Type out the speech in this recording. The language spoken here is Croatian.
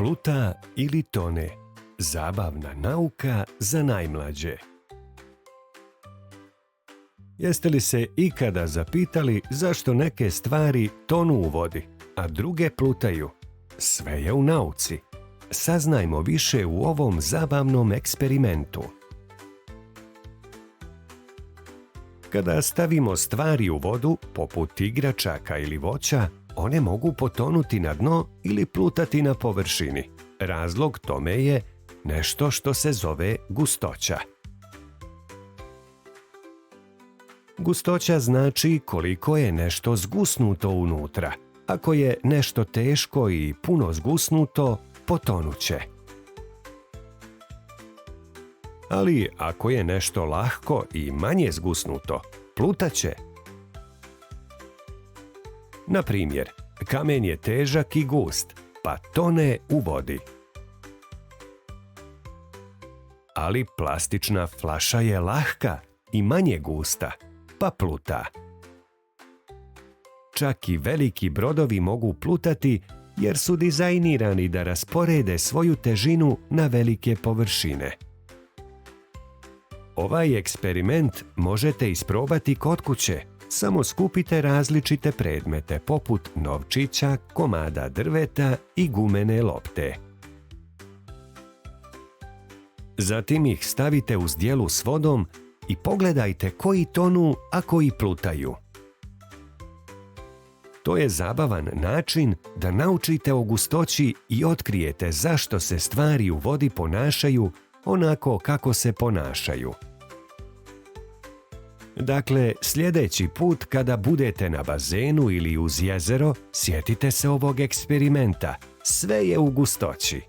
Pluta ili tone. Zabavna nauka za najmlađe. Jeste li se ikada zapitali zašto neke stvari tonu u vodi, a druge plutaju? Sve je u nauci. Saznajmo više u ovom zabavnom eksperimentu. Kada stavimo stvari u vodu, poput igračaka ili voća, one mogu potonuti na dno ili plutati na površini. Razlog tome je nešto što se zove gustoća. Gustoća znači koliko je nešto zgusnuto unutra. Ako je nešto teško i puno zgusnuto, potonuće. Ali ako je nešto lahko i manje zgusnuto, plutaće. Na primjer, kamen je težak i gust, pa tone u vodi. Ali plastična flaša je lahka i manje gusta, pa pluta. Čak i veliki brodovi mogu plutati jer su dizajnirani da rasporede svoju težinu na velike površine. Ovaj eksperiment možete isprobati kod kuće. Samo skupite različite predmete poput novčića, komada drveta i gumene lopte. Zatim ih stavite u zdjelu s vodom i pogledajte koji tonu, a koji plutaju. To je zabavan način da naučite o gustoći i otkrijete zašto se stvari u vodi ponašaju onako kako se ponašaju. Dakle, sljedeći put kada budete na bazenu ili uz jezero, sjetite se ovog eksperimenta. Sve je u gustoći.